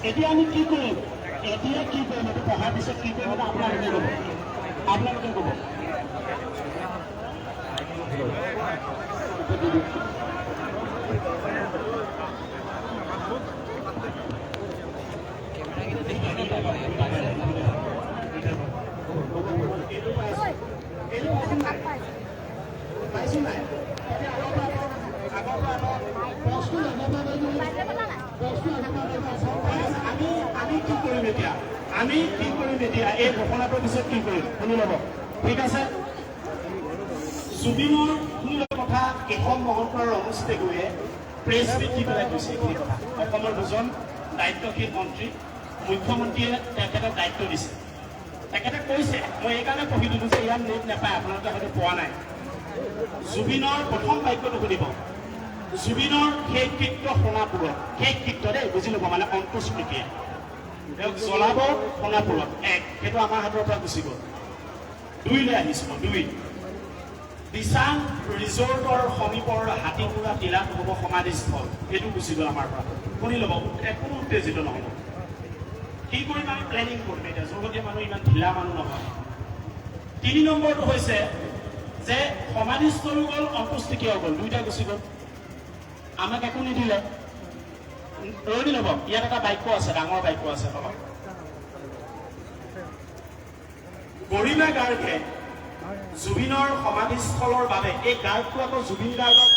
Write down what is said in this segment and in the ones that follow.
এতিয়া আমি কি কৰিম এতিয়া কি কৰিম এইটো পঢ়াৰ পিছত কি কৰিম আপোনালোকে ক'ব আমি কি কৰিম এতিয়া এই ঘোষণাটোৰ পিছত কি কৰিম শুনি ল'ব ঠিক আছে জুবিনৰ কথা কেশৱ মহন্ত আৰু ৰমেশ পেগুৱে প্ৰেছ মিট দি পেলাই কৈছে এইখিনি কথা অসমৰ দুজন দায়িত্বশীল মন্ত্ৰী মুখ্যমন্ত্ৰীয়ে তেখেতক দায়িত্ব দিছে তেখেতে কৈছে মই এইকাৰণে পঢ়ি দিলোঁ যে ইয়াত নেট নাপায় আপোনালোকে হয়তো পোৱা নাই জুবিনৰ প্ৰথম বাক্যটো শুনিব জুবিনৰ শেষ কৃত্য সোণাপুৰত শেষ কৃত্য দেই বুজি ল'ব মানে অন্ত্যেষ্টিক্ৰিয়া তেওঁক জ্বলাব সোণাপুৰত এক সেইটো আমাৰ হাতৰ পৰা গুচি গ'ল দুইলৈ আহিছোঁ দুই দিচাং ৰিজৰ্টৰ সমীপৰ হাতীপুৰা টিলাত হ'ব সমাধিস্থল সেইটো গুচি গ'ল আমাৰ পৰা শুনি ল'ব কোনো উত্তেজিত নহ'ব কি কৰিম আমি প্লেনিং কৰিম এতিয়া জগতীয়া মানুহ ইমান ঢিলা মানুহ নহয় 3 নম্বৰটো হৈছে যে সমাধিস্থলো গ'ল অন্ত্যেষ্টিক্ৰিয়াও গ'ল দুইটা গুচি গ'ল আমাক একো নিদিলে ৰৈ ল'ব ইয়াত এটা বাক্য আছে ডাঙৰ বাক্য আছে লগত গৰিমা গাৰ্গে জুবিনৰ সমাধিস্থলৰ বাবে এই গাৰ্গটো আকৌ জুবিন গাৰ্গক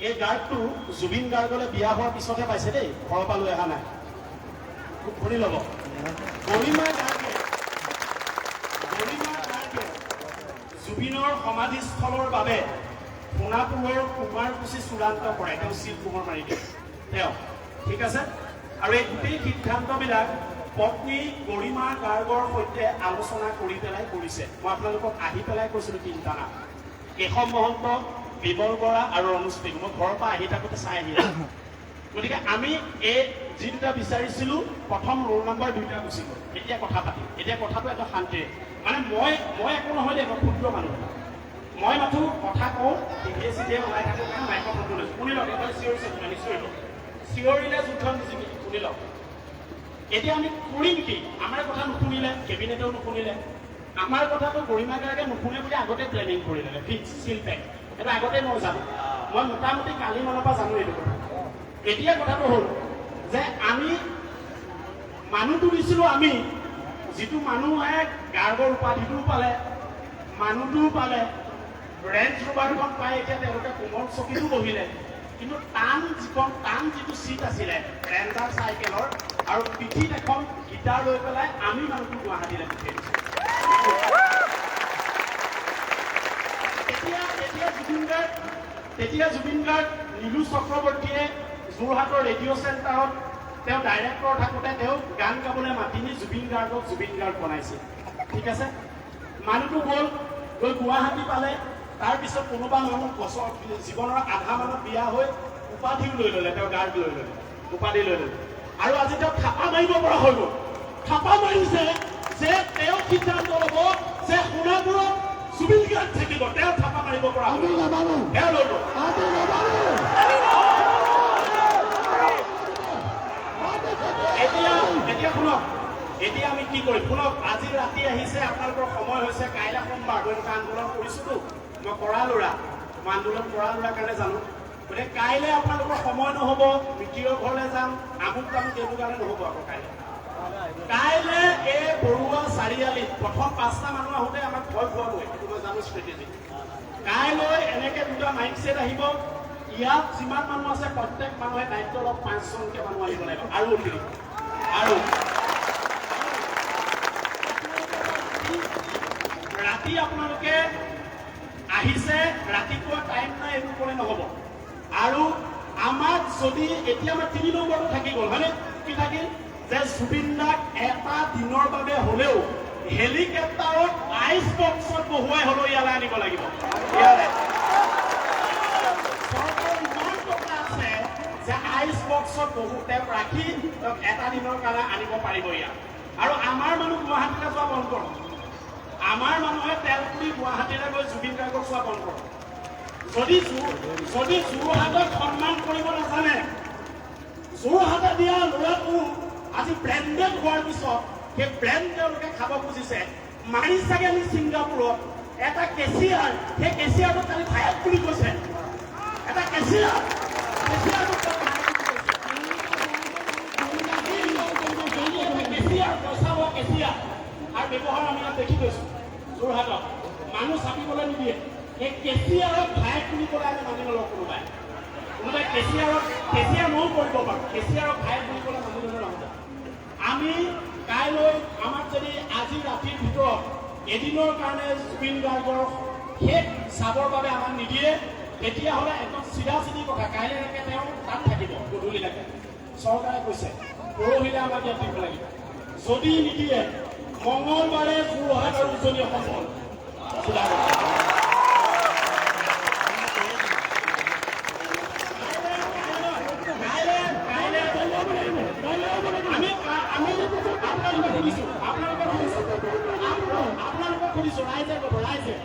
এই গাৰ্গটো জুবিন গাৰ্গলৈ বিয়া হোৱাৰ পিছতহে পাইছে দেই ঘৰৰ পৰা লৈ অহা নাই শুনি ল'ব গৰিমা গাৰ্গে জুবিনৰ সমাধিস্থলৰ বাবে সোণাপুৰৰ কুমাৰকুছি চূড়ান্ত কৰে তেওঁ চিল পোহৰ মাৰি দিয়ে তেওঁ ঠিক আছে আৰু এই গোটেই সিদ্ধান্তবিলাক পত্নী গৰিমা গাৰ্গৰ সৈতে আলোচনা কৰি পেলাই কৰিছে মই আপোনালোকক আহি পেলাই কৈছিলোঁ তিনিটা নাম কেশৱ মহন্ত বিমল বৰা আৰু ৰমেশ পেগু মই ঘৰৰ পৰা আহি থাকোঁতে চাই আহিলোঁ গতিকে আমি এই যি দুটা বিচাৰিছিলোঁ প্ৰথম ৰোল নম্বৰ দুইটা গুচি গ'ল এতিয়া কথা পাতিম এতিয়া কথাটো এটা শান্তিৰে মানে মই একো নহয় দেই মই ক্ষুদ্ৰ মানুহ মই মাথো কথা কওঁ টিভিয়ে চিভিয়ে ওলাই থাকোঁ কাৰণ মাইক্ৰফোনটো লৈছোঁ শুনি লওক এইফালে চিঞৰিছে নিশ্চয় চিঞৰিলে যুদ্ধ নিচিকি শুনি লওক এতিয়া আমি কৰিম কি আমাৰ কথা নুশুনিলে কেবিনেটেও নুশুনিলে আমাৰ কথাটো গৰিমা গাৰ্গে নুশুনে বুলি আগতে প্লেনিং কৰি ল'লে ফিক্স চিল পেক সেইটো আগতে মই জানো মই মোটামুটি কালি মানৰ পৰা জানো এইটো কথা এতিয়া কথাটো হ'ল যে আমি মানুহটো দিছিলোঁ আমি যিটো মানুহে গাৰ্গৰ উপাধিটোও পালে মানুহটোও পালে ৰেঞ্জ ৰোভাৰখন পাই এতিয়া তেওঁলোকে কোমল চকীতো বহিলে কিন্তু টান যিটো চিট আছিলে ৰেঞ্জাৰ চাইকেলৰ আৰু পিঠিত এখন গীটাৰ লৈ পেলাই আমি মানুহটো গুৱাহাটীলৈ পঠিয়াই দিছোঁ তেতিয়া জুবিন গাৰ্গ নীলু চক্ৰৱৰ্তীয়ে যোৰহাটৰ ৰেডিঅ' চেণ্টাৰত তেওঁ ডাইৰেক্টৰ থাকোঁতে তেওঁ গান গাবলৈ মাতি নি জুবিন গাৰ্গক জুবিন গাৰ্গ বনাইছিল ঠিক আছে মানুহটো গ'ল গৈ গুৱাহাটী পালে তাৰপিছত কোনোবা মানুহ বছৰ জীৱনৰ আধা মানত বিয়া হৈ উপাধিও লৈ ল'লে তেওঁ গাৰ্গ লৈ ল'লে উপাধি লৈ ল'লে আৰু আজি তেওঁ থাপা মাৰিব পৰা হৈ গ'ল থাপা মাৰিছে যে তেওঁ সিদ্ধান্ত ল'ব যে সোণাপুৰত জুবিন গাৰ্গ থাকিব তেওঁ থাপা মাৰিব পৰা হৈ গ'ল তেওঁ লৈ ল'ব এতিয়া শুনক এতিয়া আমি কি কৰিম শুনক আজি ৰাতি আহিছে আপোনালোকৰ সময় হৈছে কাইলৈ সোমবাৰ মই এনেকুৱা আন্দোলন কৰিছোঁতো মই কৰা ল'ৰা মই আন্দোলন কৰা ল'ৰাৰ কাৰণে জানো গতিকে কাইলৈ আপোনালোকৰ সময় নহ'ব মিতিৰৰ ঘৰলৈ যাম আমুক তামুক এইবোৰ কাৰণে নহ'ব আকৌ কাইলৈ এই বৰুৱা চাৰিআলিত প্ৰথম 5টা মানুহ আহোঁতে আমাক ভয় খোৱাবই সেইটো মই জানো ষ্ট্ৰেটেজি কাইলৈ এনেকৈ দুটা মাইক ছেট আহিব ইয়াত যিমান মানুহ আছে প্ৰত্যেক মানুহে দায়িত্ব অলপ 5জনকৈ মানুহ আহিব লাগিব আৰু আৰু ৰাতি আপোনালোকে আহিছে ৰাতিপুৱা টাইম নাই এইবোৰ কৰি নহ'ব আৰু আমাক যদি এতিয়া আমাৰ 3 নম্বৰটো থাকি গ'ল হয়নে কি থাকিল যে জুবিন দাক এটা দিনৰ বাবে হ'লেও হেলিকপ্টাৰত আইচ বক্সত বহুৱাই হ'লেও ইয়ালৈ আনিব লাগিব চৰকাৰৰ ইমান টকা আছে যে আইচ বক্সত তেওঁক ৰাখি তেওঁক এটা দিনৰ কাৰণে আনিব পাৰিব ইয়াত আৰু আমাৰ মানুহ গুৱাহাটীলৈ যোৱা বন্ধ কৰক আমাৰ মানুহে তেলপুৰি গুৱাহাটীলৈ গৈ জুবিন গাৰ্গক চোৱা বন্ধ কৰক যদি যোৰহাটক সন্মান কৰিব নাজানে আজি ব্ৰেণ্ডেড হোৱাৰ পিছত সেই ব্ৰেণ্ড তেওঁলোকে খাব খুজিছে। মাৰি চাগে আমি ছিংগাপুৰত এটা কেচিয়াৰ, সেই কেচিয়াৰটো কালি ভায়েক বুলি কৈছে। এটা কেচিয়াৰ পইচা হোৱা কেচিয়াৰ আৰু ব্যৱহাৰ আমি ইয়াত দেখি গৈছো যোৰহাটত। মানুহ চাপিবলৈ নিদিয়ে। সেই কেচিয়াৰক ভায়েক বুলি ক'লে আমি মানি নলওঁ। কোনোবাই কেচিয়াৰ ময়ো কৰিব পাৰোঁ। কেচিয়াৰক ভায়েক বুলি ক'লে মানি নলওঁ। আমি কাইলৈ আমাক যদি আজি ৰাতিৰ ভিতৰত এদিনৰ কাৰণে জুবিন গাৰ্গৰ শেষ চাবৰ বাবে আমাক নিদিয়ে, তেতিয়াহ'লে একদম চিধা চিধি কথা, কাইলৈকে তেওঁ তাত থাকিব গধূলিলৈকে। চৰকাৰে কৈছে পৰহিলে আমাক ইয়াত দিব লাগিব। যদি নিদিয়ে মঙলবাৰে যোৰহাট আৰু উজনি অসম বন্ধ। আপোনালোকক সুধিছো ৰাইজে ক'ব, ৰাইজে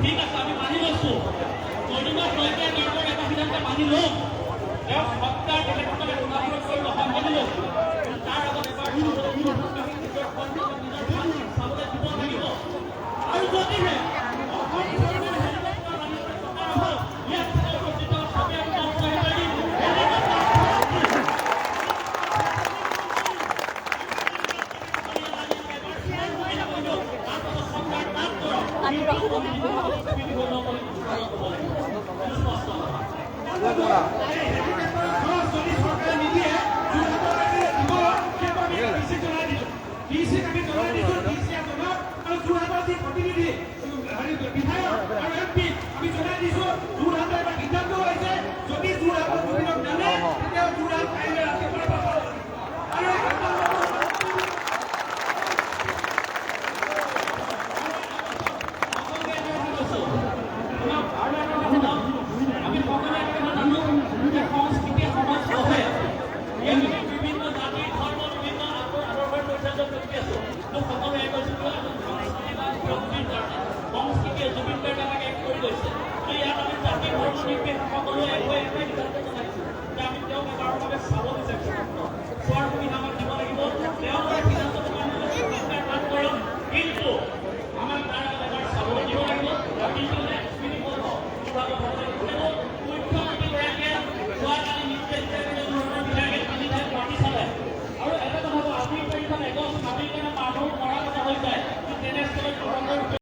ঠিক আছে, আমি মানি লৈছোঁ। কলিমা শইকীয়া গাঁৱৰ এটা সিদ্ধান্ত মানি লওঁ। তেওঁ সত্তাৰ বেলেগভাৱে গুণাগুণ কৰি নহয় মানি লৈছোঁ। তাৰ আগত এবাৰ চাবলৈ দিব লাগিব। আৰু যদিহে জুবিন গাৰ্গে এক কৰি গৈছে। ইয়াত আমি জাতি ধৰ্ম নিৰ্বিশেষে